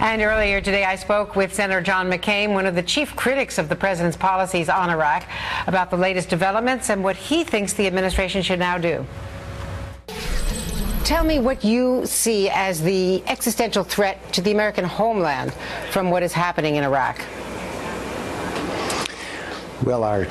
And earlier today, I spoke with Senator John McCain, one of the chief critics of the president's policies on Iraq, about the latest developments and what he thinks the administration should now do. Tell me what you see as the existential threat to the American homeland from what is happening in Iraq. Well, our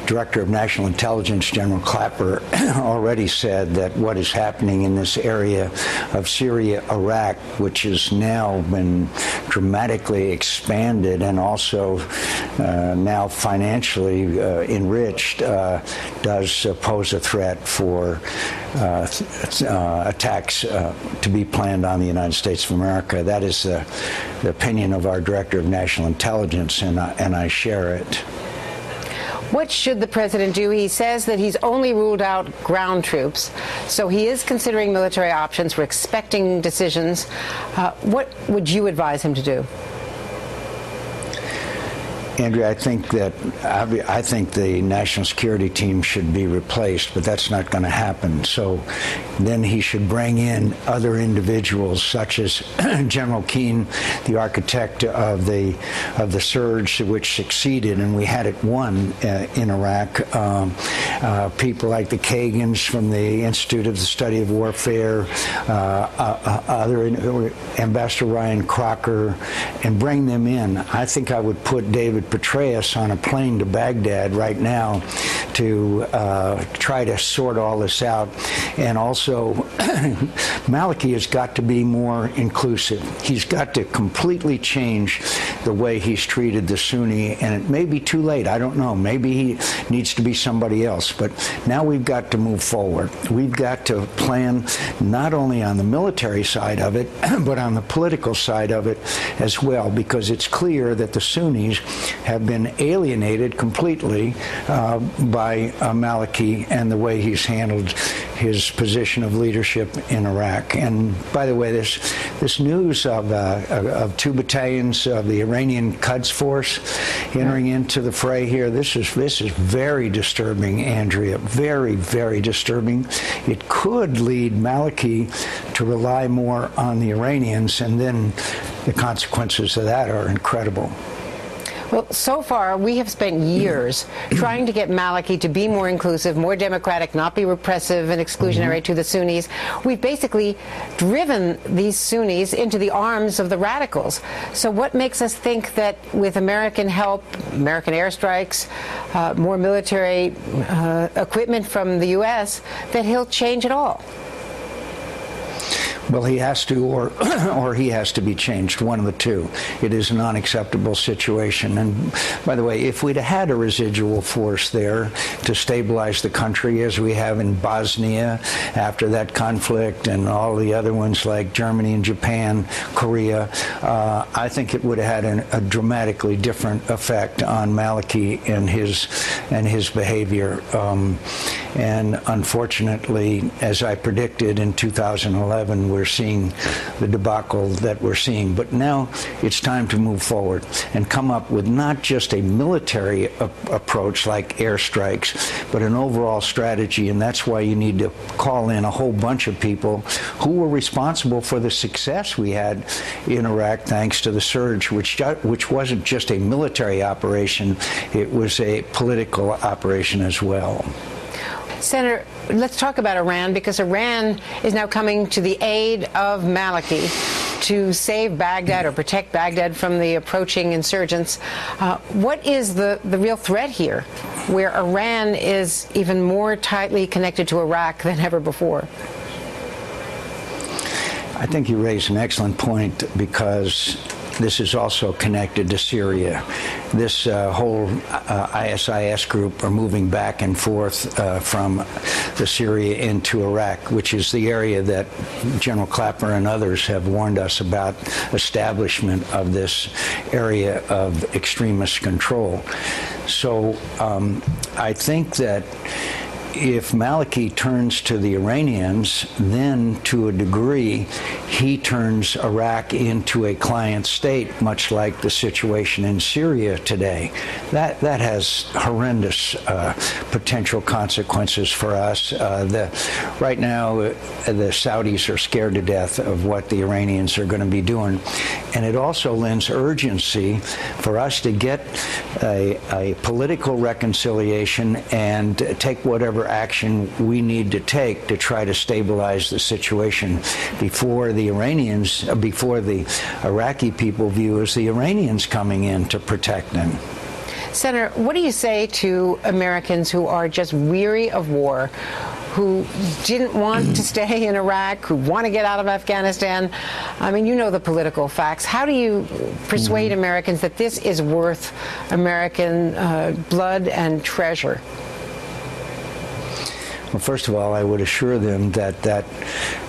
Director of National Intelligence, General Clapper, already said that what is happening in this area of Syria, Iraq, which has now been dramatically expanded and also now financially enriched, does pose a threat for attacks to be planned on the United States of America. That is the opinion of our Director of National Intelligence, and I share it. What should the president do? He says that he's only ruled out ground troops, so he is considering military options. We're expecting decisions. What would you advise him to do? Andrea, I think the national security team should be replaced, but that's not going to happen. So then he should bring in other individuals, such as General McCain, the architect of the surge which succeeded, and we had it won in Iraq. People like the Kagans from the Institute of the Study of Warfare, Ambassador Ryan Crocker, and bring them in. I think I would put David Petraeus on a plane to Baghdad right now to try to sort all this out. And also, Maliki has got to be more inclusive. He's got to completely change the way he's treated the Sunni, and it may be too late. I don't know. Maybe he needs to be somebody else. But now we've got to move forward. We've got to plan not only on the military side of it, but on the political side of it as well, because it's clear that the Sunnis have been alienated completely by Maliki and the way he's handled his position of leadership in Iraq. And by the way, this news of 2 battalions of the Iranian Quds force entering into the fray here, this is very disturbing, Andrea. Very, very disturbing. It could lead Maliki to rely more on the Iranians, and then the consequences of that are incredible. Well, so far, we have spent years trying to get Maliki to be more inclusive, more democratic, not be repressive and exclusionary to the Sunnis. We've basically driven these Sunnis into the arms of the radicals. So what makes us think that with American help, American airstrikes, more military equipment from the U.S., that he'll change it all? Well, he has to, or he has to be changed, one of the two. It is an unacceptable situation. And by the way, if we'd had a residual force there to stabilize the country, as we have in Bosnia after that conflict, and all the other ones like Germany and Japan, Korea, I think it would have had a dramatically different effect on Maliki and his behavior. And unfortunately, as I predicted in 2011, we're seeing the debacle that we're seeing. But now it's time to move forward and come up with not just a military approach like airstrikes, but an overall strategy. And that's why you need to call in a whole bunch of people who were responsible for the success we had in Iraq thanks to the surge, which wasn't just a military operation, it was a political operation as well. Senator, let's talk about Iran, because Iran is now coming to the aid of Maliki to save Baghdad or protect Baghdad from the approaching insurgents. What is the real threat here, where Iran is even more tightly connected to Iraq than ever before? I think you raise an excellent point, because this is also connected to Syria. This whole ISIS group are moving back and forth from the Syria into Iraq, which is the area that General Clapper and others have warned us about establishment of this area of extremist control. So I think that if Maliki turns to the Iranians, then to a degree, he turns Iraq into a client state, much like the situation in Syria today. That has horrendous potential consequences for us. Right now, the Saudis are scared to death of what the Iranians are going to be doing. And it also lends urgency for us to get a political reconciliation and take whatever action we need to take to try to stabilize the situation before the Iraqi people view as the Iranians coming in to protect them. Senator, what do you say to Americans who are just weary of war, who didn't want to stay in Iraq, who want to get out of Afghanistan? I mean, you know the political facts. How do you persuade Americans that this is worth American blood and treasure? Well, first of all, I would assure them that that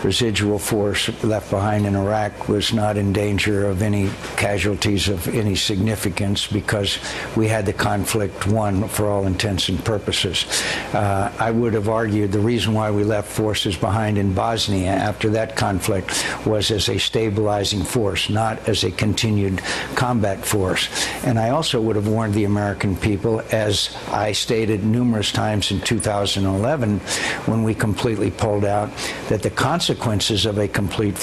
residual force left behind in Iraq was not in danger of any casualties of any significance, because we had the conflict won for all intents and purposes. I would have argued the reason why we left forces behind in Bosnia after that conflict was as a stabilizing force, not as a continued combat force. And I also would have warned the American people, as I stated numerous times in 2011, when we completely pulled out, that the consequences of a complete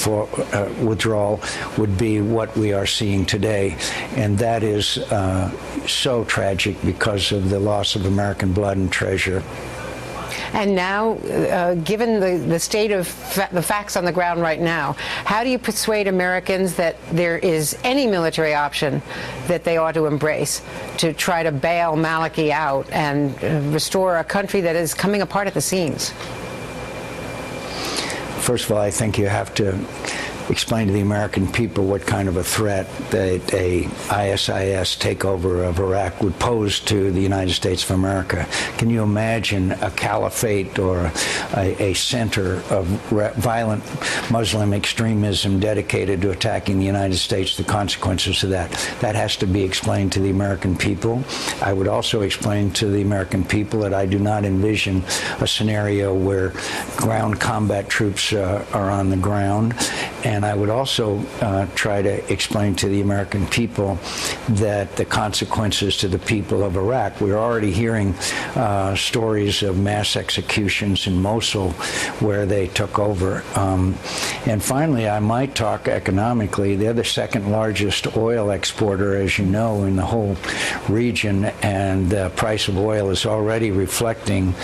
withdrawal would be what we are seeing today. And that is so tragic because of the loss of American blood and treasure. And now, given the state of the facts on the ground right now, how do you persuade Americans that there is any military option that they ought to embrace to try to bail Maliki out and restore a country that is coming apart at the seams? First of all, I think you have to explain to the American people what kind of a threat that a ISIS takeover of Iraq would pose to the United States of America. Can you imagine a caliphate or a center of violent Muslim extremism dedicated to attacking the United States? The consequences of that. That has to be explained to the American people. I would also explain to the American people that I do not envision a scenario where ground combat troops are on the ground. And I would also try to explain to the American people that the consequences to the people of Iraq, we're already hearing stories of mass executions in Mosul where they took over. And finally, I might talk economically. They're the second largest oil exporter, as you know, in the whole region, and the price of oil is already reflecting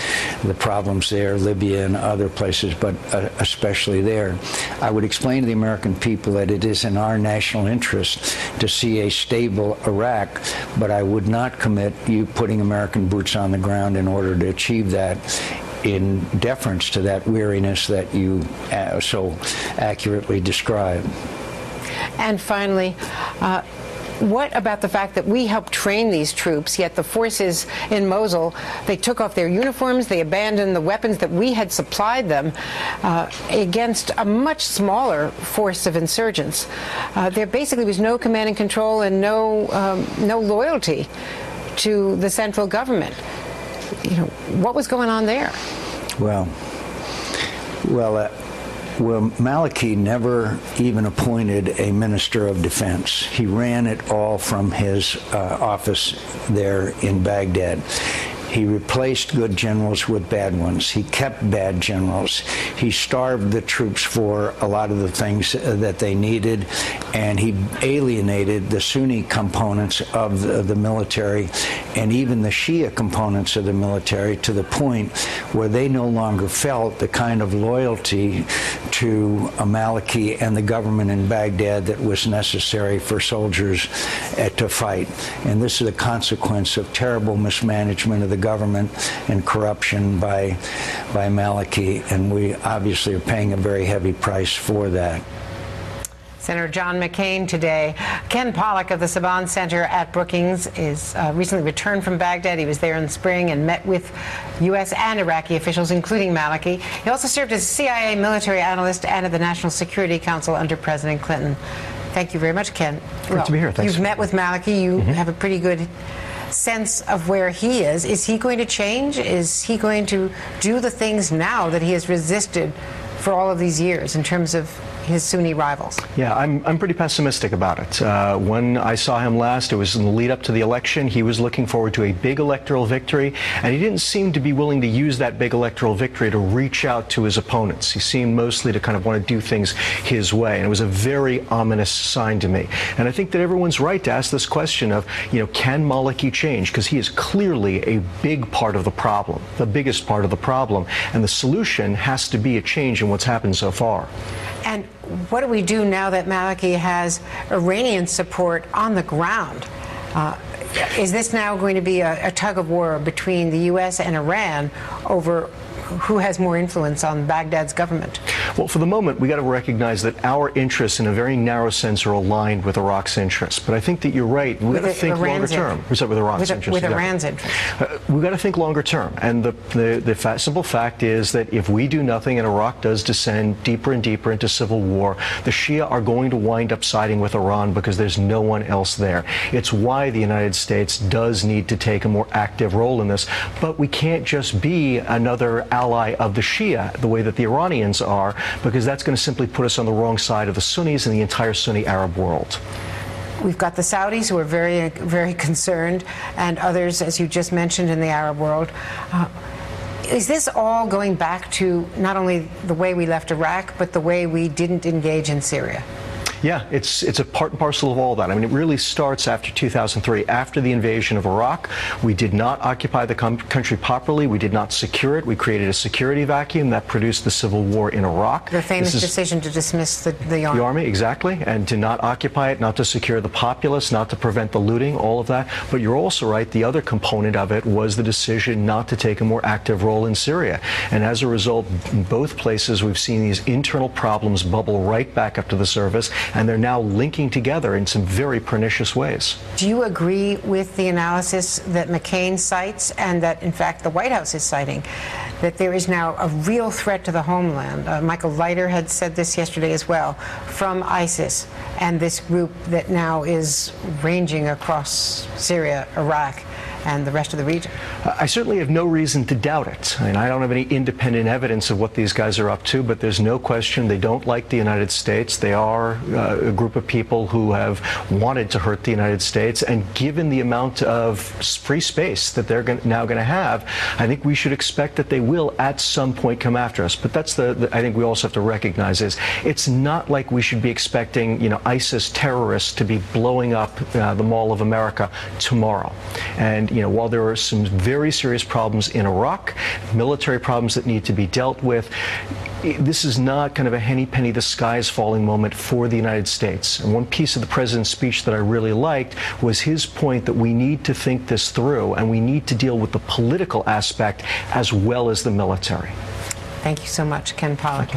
the problems there, Libya and other places, but especially there. I would explain to the American people that it is in our national interest to see a stable Iraq, but I would not commit you putting American boots on the ground in order to achieve that, in deference to that weariness that you so accurately describe. And finally, what about the fact that we helped train these troops, yet the forces in Mosul, they took off their uniforms, they abandoned the weapons that we had supplied them against a much smaller force of insurgents? There basically was no command and control and no loyalty to the central government. You know, what was going on there? Well, Maliki never even appointed a minister of defense. He ran it all from his office there in Baghdad. He replaced good generals with bad ones. He kept bad generals. He starved the troops for a lot of the things that they needed, and he alienated the Sunni components of the military and even the Shia components of the military to the point where they no longer felt the kind of loyalty to Maliki and the government in Baghdad that was necessary for soldiers to fight. And this is a consequence of terrible mismanagement of the government and corruption by Maliki, and we obviously are paying a very heavy price for that. Senator John McCain today. Ken Pollack of the Saban Center at Brookings is recently returned from Baghdad. He was there in the spring and met with U.S. and Iraqi officials, including Maliki. He also served as CIA military analyst and at the National Security Council under President Clinton. Thank you very much, Ken. Great to be here. Thanks. You've met with Maliki. You have a pretty good sense of where he is. Is he going to change? Is he going to do the things now that he has resisted for all of these years in terms of his Sunni rivals? Yeah, I'm pretty pessimistic about it. When I saw him last, it was in the lead up to the election. He was looking forward to a big electoral victory, and he didn't seem to be willing to use that big electoral victory to reach out to his opponents. He seemed mostly to kind of want to do things his way, and it was a very ominous sign to me. And I think that everyone's right to ask this question of, can Maliki change? Because he is clearly a big part of the problem, the biggest part of the problem, and the solution has to be a change in what's happened so far. And what do we do now that Maliki has Iranian support on the ground? Is this now going to be a tug of war between the U.S. and Iran over who has more influence on Baghdad's government? Well, for the moment, we got to recognize that our interests, in a very narrow sense, are aligned with Iraq's interests. But I think that you're right. We got to think longer term. With Iran's interests. With Iran's interests. We got to think longer term. And the simple fact is that if we do nothing and Iraq does descend deeper and deeper into civil war, the Shia are going to wind up siding with Iran because there's no one else there. It's why the United States does need to take a more active role in this. But we can't just be another ally of the Shia the way that the Iranians are, because that's going to simply put us on the wrong side of the Sunnis and the entire Sunni Arab world. We've got the Saudis, who are very, very concerned, and others, as you just mentioned, in the Arab world. Is this all going back to not only the way we left Iraq, but the way we didn't engage in Syria? Yeah, it's a part and parcel of all that. I mean, it really starts after 2003. After the invasion of Iraq, we did not occupy the country properly. We did not secure it. We created a security vacuum that produced the civil war in Iraq. The famous decision to dismiss the army. The army, exactly, and to not occupy it, not to secure the populace, not to prevent the looting, all of that. But you're also right, the other component of it was the decision not to take a more active role in Syria. And as a result, in both places, we've seen these internal problems bubble right back up to the surface, and they're now linking together in some very pernicious ways. Do you agree with the analysis that McCain cites, and that, in fact, the White House is citing, that there is now a real threat to the homeland? Michael Leiter had said this yesterday as well, from ISIS and this group that now is ranging across Syria, Iraq, and the rest of the region. I certainly have no reason to doubt it. I mean, I don't have any independent evidence of what these guys are up to, but there's no question they don't like the United States. They are a group of people who have wanted to hurt the United States, and given the amount of free space that they're now going to have, I think we should expect that they will at some point come after us. But that's I think we also have to recognize is it's not like we should be expecting, ISIS terrorists to be blowing up the Mall of America tomorrow. And while there are some very serious problems in Iraq, military problems that need to be dealt with, this is not kind of a henny penny the sky is falling moment for the United States. And one piece of the president's speech that I really liked was his point that we need to think this through, and we need to deal with the political aspect as well as the military. Thank you so much, Ken Pollack.